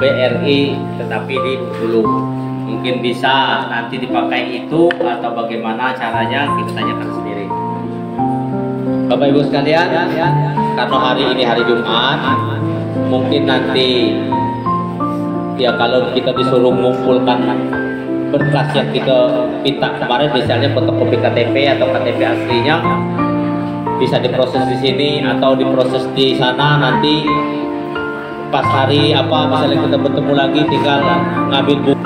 BRI tetapi di Bengkulu. Mungkin bisa nanti dipakai itu atau bagaimana caranya kita tanyakan sendiri. Bapak Ibu sekalian, karena hari ini hari Jumat, mungkin nanti ya kalau kita disuruh mengumpulkan berkas yang kita minta kemarin, misalnya fotokopi KTP atau KTP aslinya, bisa diproses di sini atau diproses di sana. Nanti pas hari apa misalnya kita bertemu lagi, tinggal ngambil buku.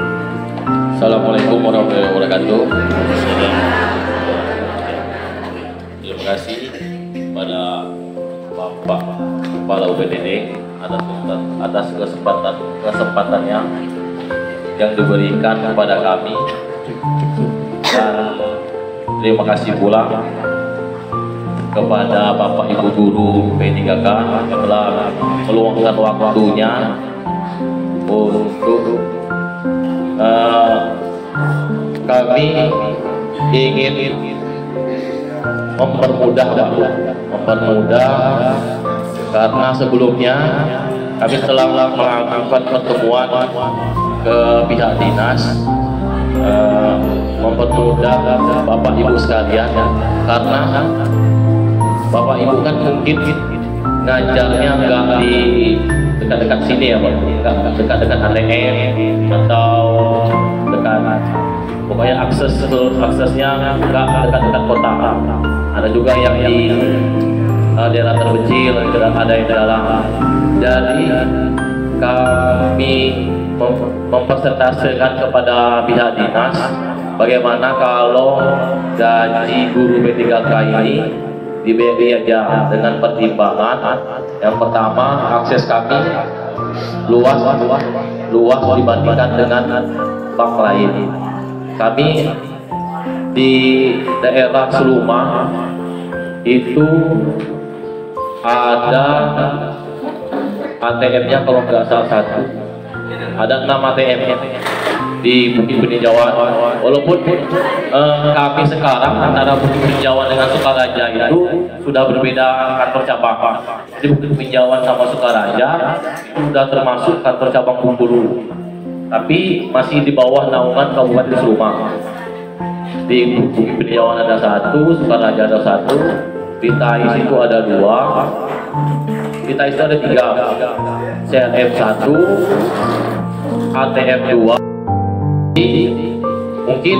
Assalamualaikum warahmatullahi wabarakatuh. Terima kasih pada Bapak Kepala UPTD atas kesempatannya yang diberikan kepada kami, dan terima kasih pula kepada Bapak Ibu Guru P3K yang telah meluangkan waktunya untuk kami ingin mempermudah karena sebelumnya kami telah melakukan pertemuan ke pihak dinas, mempermudah Bapak Ibu sekalian, karena Bapak Ibu kan mungkin ngajarnya nggak di dekat-dekat sini ya Pak, nggak dekat-dekat ATM atau dekat, pokoknya aksesnya nggak dekat-dekat kota. Ada juga yang di daerah terpencil, ada yang dalam. Jadi kami mempresentasikan kepada pihak dinas bagaimana kalau gaji guru P3K ini diberi aja dengan pertimbangan yang pertama, akses kami luas dibandingkan dengan bank lain. Kami di daerah Seluma itu ada ATM-nya kalau nggak salah satu, ada 6 ATM di Bukit Peninjauan. Walaupun kami sekarang antara Bukit Peninjauan dengan Sukaraja itu sudah berbeda kantor cabang. Jadi Bukit Peninjauan sama Sukaraja sudah termasuk kantor cabang Bengkulu, tapi masih di bawah naungan Kabupaten Seluma. Di Bukit Peninjauan ada 1, Sukaraja ada 1, di Tais itu ada 2, di Tais itu ada 3, CLM 1, ATM 2. Mungkin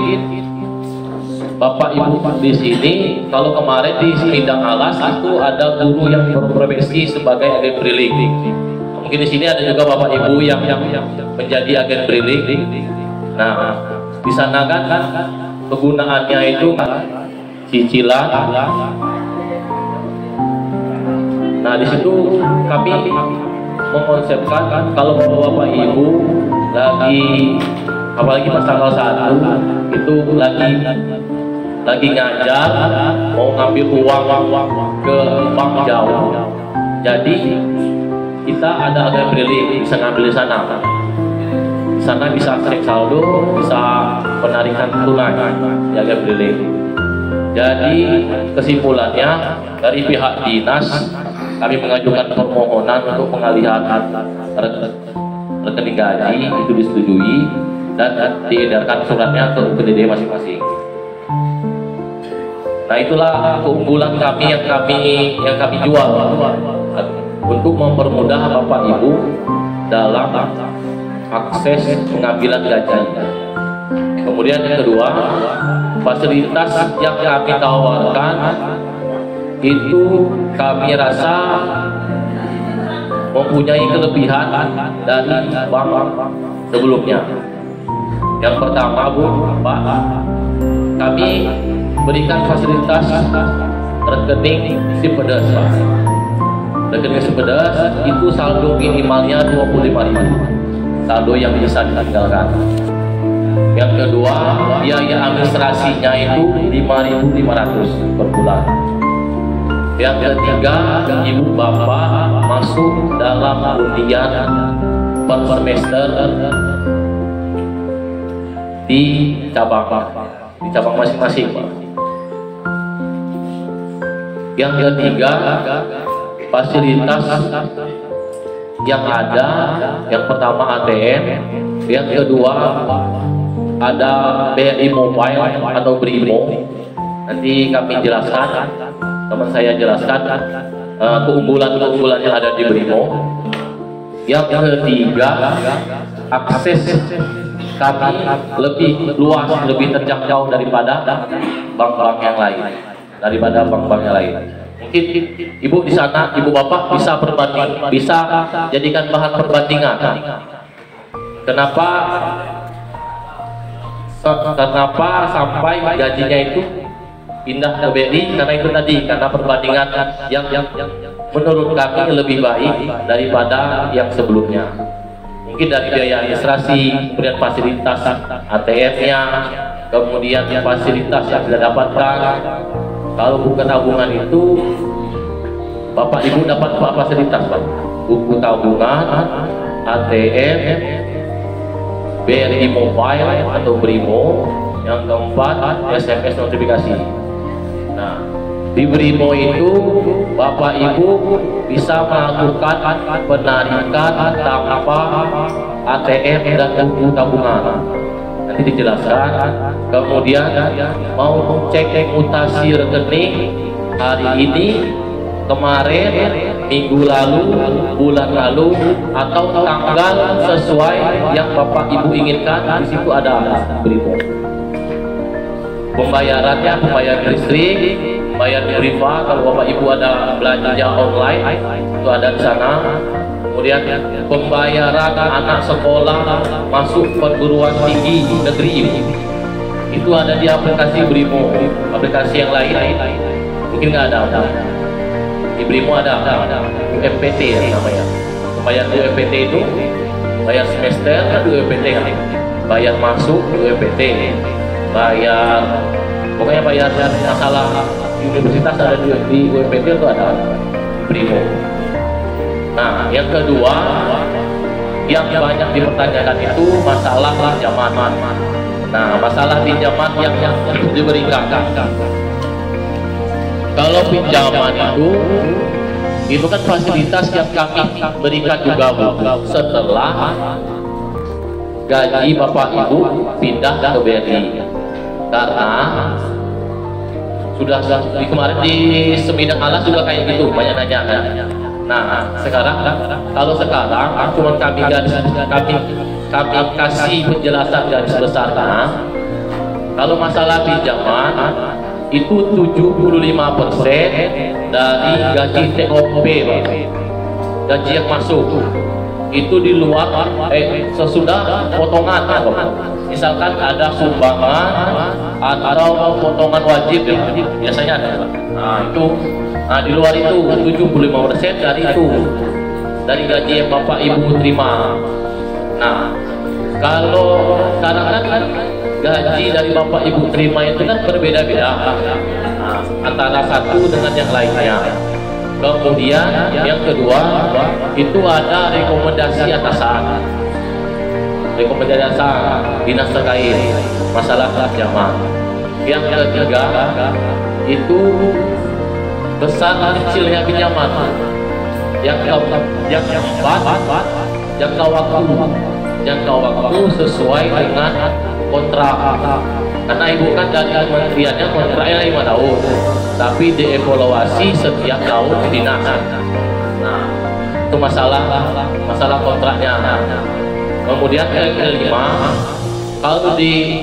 Bapak Ibu di sini, kalau kemarin di Sindang Alas itu ada guru yang berprofesi sebagai agen briling. Mungkin di sini ada juga Bapak Ibu yang menjadi agen briling. Nah, di sana kan kegunaannya itu cicilan. Nah, di situ kami mengkonsepkan kalau Bapak Ibu lagi, apalagi pas tanggal 1 itu lagi ngajar, mau ngambil uang ke bank jauh, jadi kita ada agen briling, bisa ngambil di sana. Di sana bisa cek saldo, bisa penarikan tunai di agen briling. Jadi kesimpulannya dari pihak dinas, kami mengajukan permohonan untuk pengalihan rekening gaji, itu disetujui dan diedarkan suratnya ke UPTD masing-masing. Nah, itulah keunggulan kami yang kami jual untuk mempermudah Bapak Ibu dalam akses pengambilan gaji. Kemudian yang kedua, fasilitas yang kami tawarkan itu kami rasa mempunyai kelebihan dari bank sebelumnya. Yang pertama, Bu, Pak, kami berikan fasilitas rekening Simpedes, Pak. Rekening Simpedes itu saldo minimalnya 25.000, saldo yang bisa ditinggalkan. Yang kedua, biaya administrasinya itu 5.500 per bulan. Yang ketiga, ibu bapak masuk dalam undian per semester di cabang masing-masing, Pak. Yang ketiga, fasilitas yang ada, yang pertama ATM, yang kedua ada BRI Mobile atau BRIMO. Nanti kami jelaskan, teman saya jelaskan keunggulan-keunggulan yang ada di BRIMO. Yang ketiga, akses kami lebih luas, lebih terjangkau daripada bank-bank yang lain. Mungkin ibu di sana, ibu bapak bisa perbanding, bisa jadikan bahan perbandingan. Kenapa sampai gajinya itu pindah ke BRI? Karena itu tadi, karena perbandingan yang menurut kami lebih baik daripada yang sebelumnya. Mungkin dari biaya administrasi, kemudian fasilitas ATM-nya, kemudian fasilitas yang kita dapatkan. Kalau buku tabungan itu, Bapak Ibu dapat apa fasilitas, Pak? Buku tabungan, ATM, BRI Mobile atau BRIMO, yang keempat SMS notifikasi. Nah, di BRIMO itu Bapak Ibu bisa melakukan penarikan tanpa ATM dan buku tabungan. Nanti dijelaskan. Kemudian mau cek mutasi rekening hari ini, kemarin, minggu lalu, bulan lalu, atau tanggal sesuai yang Bapak Ibu inginkan, di situ ada BRIMO. Pembayarannya, pembayaran listrik, bayar riba, kalau Bapak Ibu ada belanja online, itu ada di sana. Kemudian pembayaran anak sekolah masuk perguruan tinggi negeri, itu ada di aplikasi BRIMO. Aplikasi yang lain mungkin nggak ada. Di BRIMO ada UMPT ya namanya. Bayar UMPT itu bayar semester kan UMPT kan, bayar masuk UMPT, bayar pokoknya bayar masalah universitas ada di UMPT itu ada BRIMO. Nah, yang kedua yang banyak dipertanyakan itu masalah pinjaman. Nah, masalah pinjaman yang diberikan. Kalau pinjaman itu kan fasilitas yang kami berikan juga, Bu, setelah gaji Bapak Ibu pindah ke BRI. Karena sudah di kemarin di Semidang Alas juga kayak gitu, banyak nanya. Nah, sekarang cuma kami kasih penjelasan garis besarnya. Kalau masalah pinjaman itu 75% dari gaji TOP, gaji yang masuk itu di luar sesudah potongan. Misalkan ada sumbangan atau potongan wajib ya, biasanya ada. Nah, di luar itu 75% dari itu, dari gaji yang Bapak Ibu terima. Nah, kalau sekarang kan gaji dari Bapak Ibu terima itu kan berbeda-beda, antara satu dengan yang lainnya. Kemudian yang kedua itu ada rekomendasi atasan, dinas terkait masalah pinjaman. Yang ketiga itu besar kecilnya pinjaman. Yang keempat jangka waktu sesuai dengan kontrak. Karena Ibu kan dari kementeriannya kontraknya 5 tahun, tapi dievaluasi setiap tahun kedinasan. Nah, itu masalah kontraknya. Kemudian yang kelima, kalau di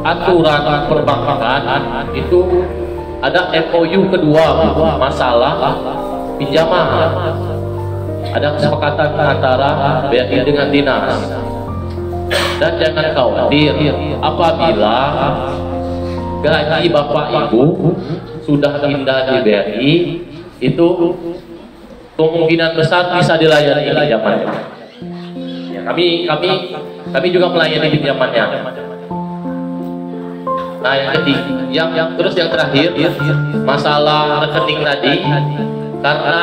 aturan perbankan itu ada MOU kedua, masalah pinjaman. Ada kesepakatan antara BRI dengan dinas. Dan jangan khawatir apabila gaji Bapak Ibu sudah pindah di BRI, itu kemungkinan besar bisa dilayani pinjamannya. Ya, kami juga melayani pinjamannya. Nah, yang terakhir masalah rekening tadi, karena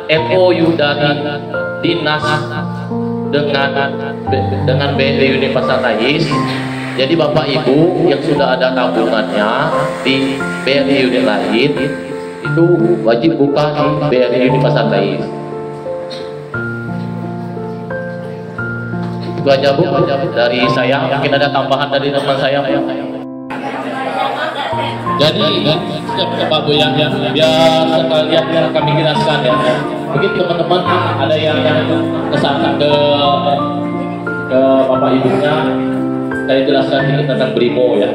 MOU dari dinas dengan BRI Universitas Tais, jadi Bapak Ibu yang sudah ada tabungannya di BRI unit lain itu wajib buka di BRI Universitas Tais. Itu aja Bu dari saya. Mungkin ada tambahan dari teman saya. Jadi Pak Bu ya, biar sekalian kami jelaskan ya. Mungkin teman-teman ada yang kesana ke Bapak Ibunya, saya jelaskan sedikit tentang Brimo ya,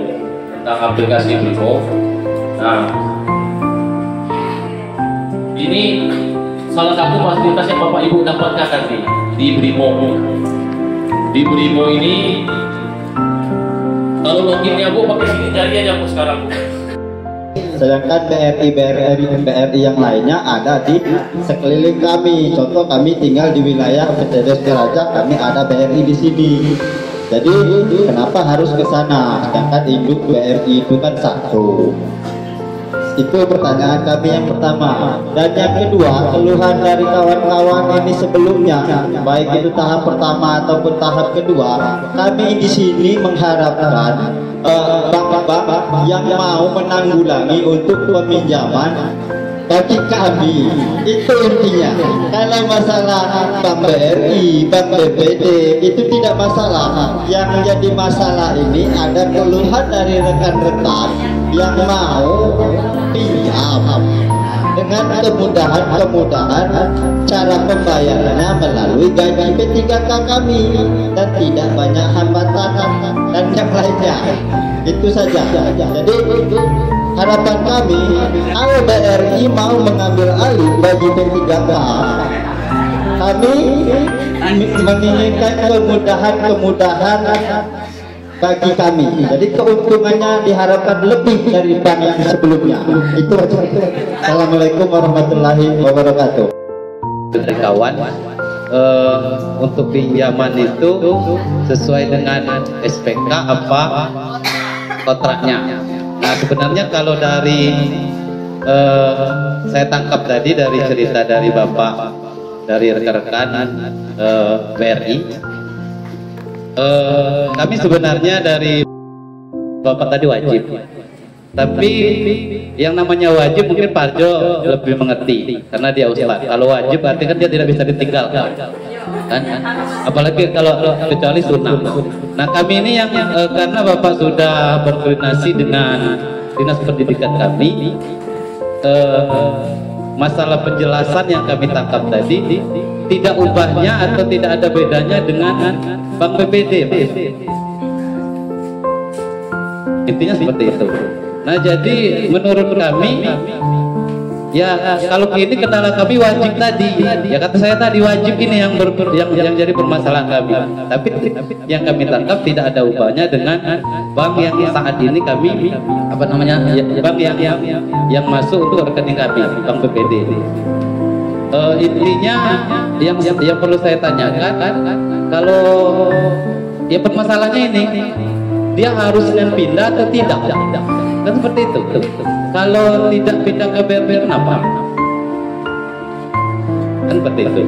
tentang aplikasi Brimo. Nah, ini salah satu fasilitas yang Bapak Ibu dapatkan nanti di Brimo. Di Brimo ini, kalau loginnya Bu pakai sidik jari aja Bu sekarang Bu. Sedangkan BRI yang lainnya ada di sekeliling kami. Contoh kami tinggal di wilayah Petedes Tiraja, kami ada BRI di sini. Jadi kenapa harus ke sana? Sedangkan induk BRI itu kan satu. Itu pertanyaan kami yang pertama. Dan yang kedua, keluhan dari kawan-kawan ini sebelumnya, baik itu tahap pertama ataupun tahap kedua, kami di sini mengharapkan bank-bank yang mau menanggulangi untuk peminjaman bagi kami. Itu intinya. Kalau masalah Bank BRI, Bank BPD itu tidak masalah. Yang menjadi masalah ini ada keluhan dari rekan-rekan yang mau pinjam dengan kemudahan cara pembayarannya melalui gaji P3K kami dan tidak banyak hambatan dan yang lainnya. Itu saja. Jadi harapan kami, kalau BRI mau mengambil alih gaji P3K, kami menginginkan kemudahan bagi kami. Jadi keuntungannya diharapkan lebih dari bank yang sebelumnya. Itu aja. Assalamualaikum warahmatullahi wabarakatuh. Kawan, untuk pinjaman itu sesuai dengan SPK apa kontraknya. Nah sebenarnya kalau dari saya tangkap tadi dari cerita dari Bapak, dari rekan-rekan BRI, kami sebenarnya dari Bapak tadi wajib, tapi yang namanya wajib mungkin Pak Arjo lebih mengerti karena dia ustadz. Kalau wajib berarti kan dia tidak bisa ditinggalkan kan? Apalagi kalau kecuali sunnah. Nah kami ini yang karena Bapak sudah berkoordinasi dengan dinas pendidikan kami, masalah penjelasan yang kami tangkap tadi tidak ubahnya atau tidak ada bedanya dengan Bank BPD. Intinya seperti itu. Nah jadi menurut kami ya kalau ini kendala kami wajib tadi, ya kata saya tadi wajib ini yang jadi permasalahan kami. Tapi yang kami tangkap tidak ada ubahnya dengan bank yang saat ini kami apa namanya bank yang masuk untuk rekening kami, Bank BPD. Intinya yang perlu saya tanyakan, kalau ya permasalahannya ini dia harus pindah atau tidak? Kan seperti itu. Kalau tidak pindah ke BRI kenapa? Kan seperti itu.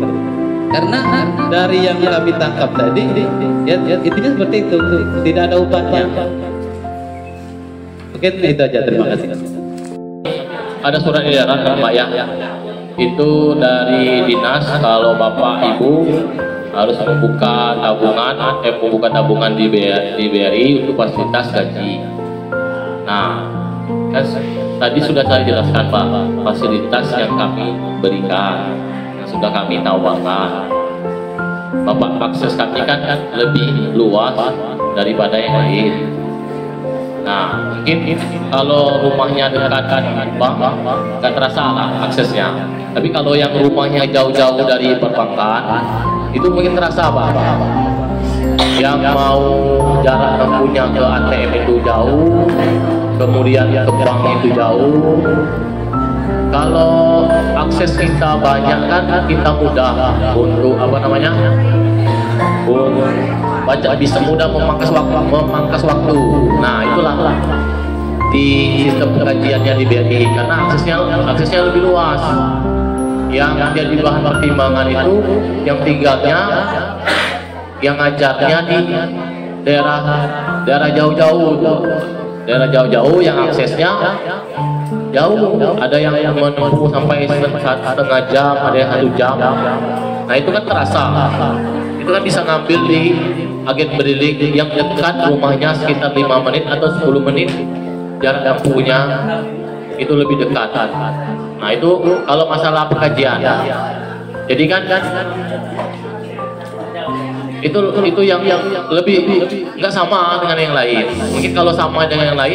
Karena dari yang kami tangkap tadi, ya intinya seperti itu, tidak ada ubahnya. Oke, itu aja. Terima kasih. Ada surat edaran kan Pak ya? Itu dari dinas kalau Bapak Ibu harus membuka tabungan di BRI untuk fasilitas gaji. Nah, kan tadi sudah saya jelaskan Pak, fasilitas yang kami berikan, yang sudah kami tawarkan. Bapak akses kami kan lebih luas daripada yang lain. Nah, mungkin kalau rumahnya dekat dengan bank, nggak terasa lah aksesnya. Tapi kalau yang rumahnya jauh-jauh dari perbankan, itu mungkin terasa Pak. Yang mau jarak tempuhnya ke ATM itu jauh, kemudian ke bank itu jauh. Kalau akses kita banyak kan kita mudah untuk apa namanya? Bisa mudah memangkas waktu. Nah itulah di sistem pengajiannya di BRI karena aksesnya lebih luas. Yang jadi bahan pertimbangan itu yang tinggalnya, yang ngajarnya di daerah jauh-jauh yang aksesnya jauh. Ada yang menempuh sampai setengah jam, ada yang 1 jam. Nah itu kan terasa. Itu kan bisa ngambil di agen BRI yang dekat rumahnya sekitar 5 menit atau 10 menit jarak tempuhnya itu lebih dekat. Nah itu kalau masalah pekajian. Jadi kan itu yang lebih nggak sama dengan yang lain. Mungkin kalau sama dengan yang lain,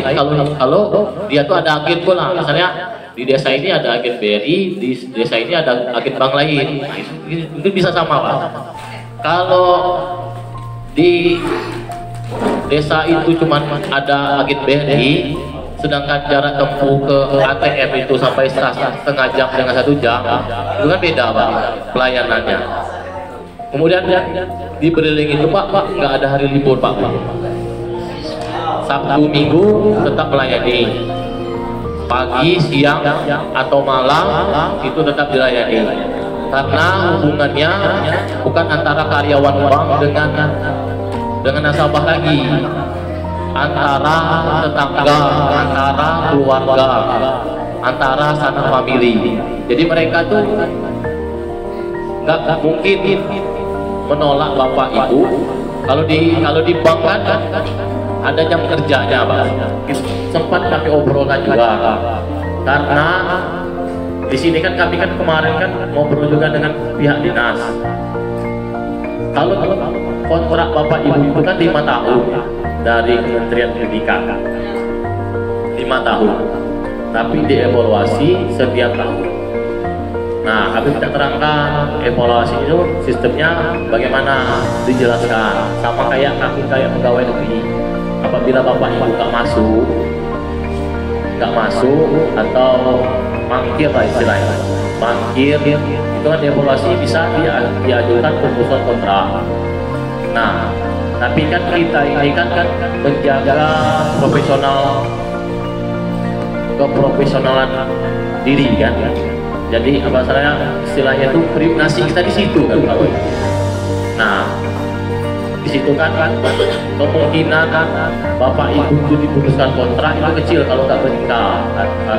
kalau dia tuh ada agen pula, misalnya di desa ini ada agen BRI, di desa ini ada agen bank lain, itu bisa sama Pak. Kalau di desa itu cuma ada agen BRI, sedangkan jarak tempuh ke ATM itu sampai setengah jam dengan 1 jam, itu kan beda Pak pelayanannya. Kemudian di Beriling itu Pak nggak ada hari libur Pak. Sabtu Minggu tetap melayani, pagi, siang atau malam itu tetap dilayani. Karena hubungannya bukan antara karyawan bank dengan nasabah lagi, antara tetangga, antara keluarga, antara sanak famili. Jadi mereka tuh nggak mungkin menolak bapak ibu. Kalau di bank kan ada jam kerjanya Pak. Sempat kami obrolkan juga, karena di sini kan kami kan kemarin kan ngobrol juga dengan pihak dinas. Kalau kontrak bapak ibu itu kan 5 tahun dari Kementerian Pendidikan, 5 tahun, tapi dievaluasi setiap tahun. Nah, kami tidak terangkan evaluasi itu sistemnya bagaimana, dijelaskan. Sama kayak pegawai negeri. Apabila bapak ibu nggak masuk atau mangkir lah istilahnya, mangkir itu kan evaluasi bisa diajukan penggusuran kontrak. Nah, tapi kan kita ini kan menjaga keprofesionalan diri kan. Jadi apa istilahnya itu privasi kita di situ kan Pak. Nah, di situ kan kemungkinan bapak ibu itu diputuskan kontrak itu kecil kalau nggak bertingkah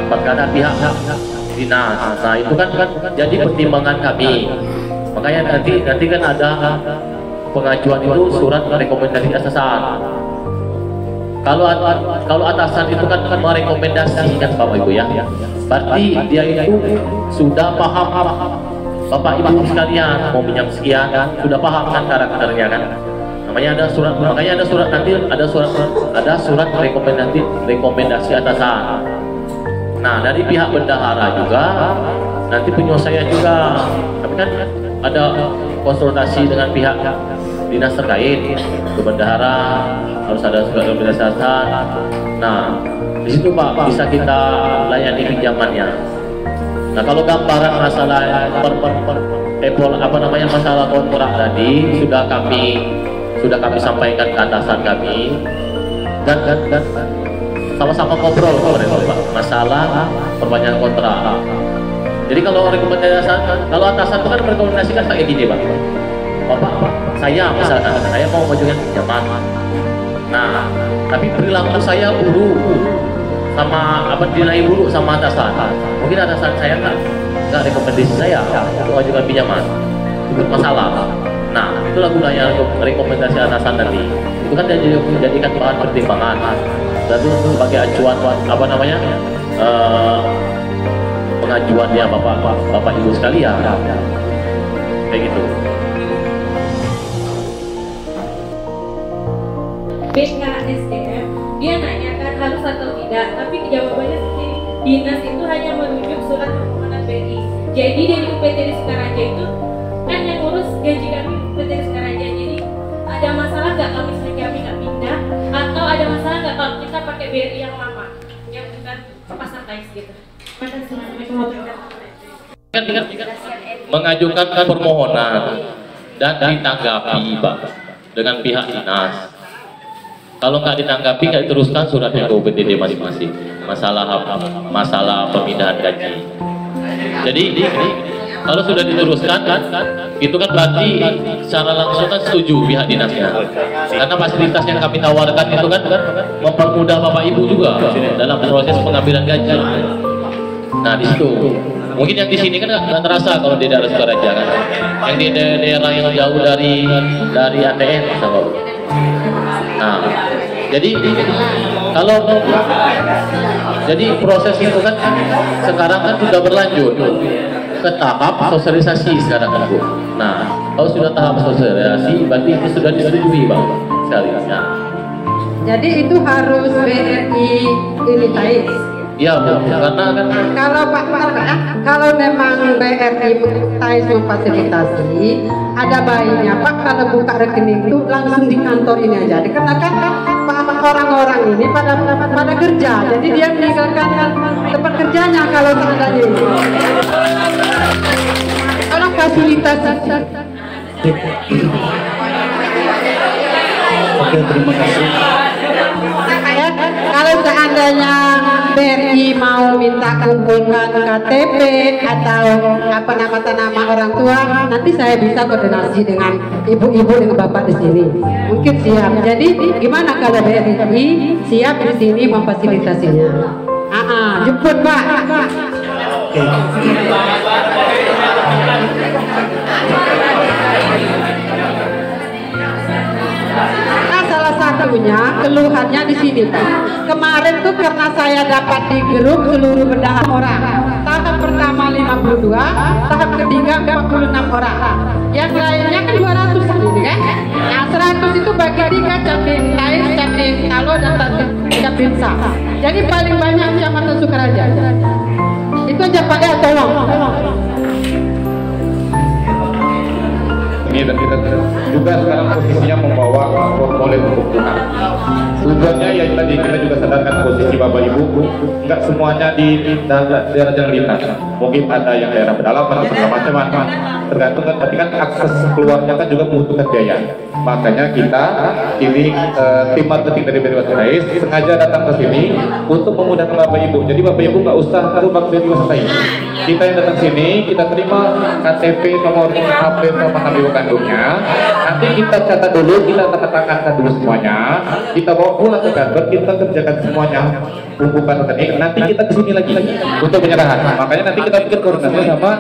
karena pihak dinas. Nah itu kan jadi pertimbangan kami. Makanya nanti kan ada pengajuan itu surat rekomendasi atasan. Kalau atasan itu kan merekomendasikan bapak ibu ya. Berarti dia itu sudah paham bapak ibu sekalian mau pinjam sekian, sudah paham kan karakternya kan. Makanya ada surat rekomendasi atasan. Nah dari pihak bendahara juga nanti penyelesaian juga. Tapi kan ada konsultasi dengan pihak dinas terkait, ke bendahara harus ada surat rekomendasi atasan. Nah di situ Pak bisa kita layani pinjamannya. Nah kalau gambaran masalah masalah kontrak tadi sudah kami sampaikan ke atasan kami dan sama-sama ngobrol Pak masalah perpanjangan kontrak. Jadi kalau atasan itu kan merekomendasikan kayak gini Pak. Bapak saya misalkan saya mau mengajukan pinjaman. Nah, tapi perilaku saya buruk sama dinilai buruk sama atasan. Mungkin atasan saya nggak rekomendasi saya untuk mengajukan pinjaman, itu masalah. Nah, itulah gunanya untuk rekomendasi atasan tadi. Itu kan dijadikan bahan pertimbangan. Dan itu sebagai acuan pengajuannya bapak ibu sekalian. Kayak gitu. BKSDM dia nanyakan harus atau tidak, tapi jawabannya seperti dinas itu hanya merujuk surat permohonan BRI. Jadi dari UPT Rizkaraja itu kan yang ngurus gaji kami UPT Rizkaraja. Jadi ada masalah nggak kalau misalnya kami nggak pindah, atau ada masalah nggak kalau kita pakai BRI yang lama, yang bukan pasar tais gitu. Mengajukan permohonan dan ditanggapi Pak dengan pihak dinas. Kalau nggak ditanggapi, nggak diteruskan suratnya ke UPTD masing-masing. Masalah pemindahan gaji. Jadi kalau sudah diteruskan itu kan berarti secara langsung kan setuju pihak dinasnya. Karena fasilitas yang kami tawarkan itu kan mempermudah bapak ibu juga dalam proses pengambilan gaji. Nah di situ mungkin yang di sini kan nggak terasa kalau di daerah Rizkaraja kan. Yang di daerah yang jauh dari ATM, Nah, jadi kalau jadi proses itu kan sekarang kan sudah berlanjut ke tahap sosialisasi sekarang kan Bu. Nah, kalau sudah tahap sosialisasi berarti itu sudah disetujui Bang sekalian. Jadi itu harus BRI ini Tais. Iya Bu, karena kan Kalau Pak kalau memang BRI Tais memfasilitasi, ada baiknya Pak kalau buka rekening itu langsung di kantor ini aja. Dikarenakan orang-orang ini pada kerja, jadi dia meninggalkan tempat kerjanya kalau seandainya ini. Kalau fasilitas. Oke, terima kasih. Ya, kalau seandainya BRI mau minta kumpulkan KTP atau apa nama orang tua, nanti saya bisa koordinasi dengan ibu-ibu dengan bapak di sini. Mungkin siap. Jadi gimana kalau BRI siap di sini memfasilitasinya? Jemput Pak. Salah satunya keluhannya di sini Pak. Kemarin tuh karena saya dapat di grup seluruh bendahara orang. Tahap pertama 52, tahap ketiga 46 orang. Yang lainnya kan 200 ini kan. Nah 100 itu bagi 3 Capim Tais, Capim Kalo dan Capim Sa. Jadi paling banyak Kecamatan Sukaraja. Itu aja Pak ya, tolong. Ini dan kita juga sekarang posisinya membawa formulir penghubungan. Tujuannya ya tadi kita juga sadarkan posisi Bapak Ibu nggak semuanya di daerah jalan lintas. Mungkin ada yang daerah pedalaman atau macam-macam. Tergantung kan, tapi kan akses keluarnya kan juga membutuhkan biaya. Makanya kita ini tim marketing dari BRI Tais sengaja datang ke sini untuk memudahkan Bapak Ibu. Jadi Bapak Ibu nggak usah rumah BRI Tais. Kita yang datang sini kita terima KTP, nomor HP sama KBU kandungnya. Nanti kita catat dulu, kita tanda tangankan dulu semuanya. Kita bawa pulang ke kantor, kita kerjakan semuanya, bukukan rekening. Nanti kita kesini lagi untuk penyerahan. Makanya nanti kita bikin koordinasi sama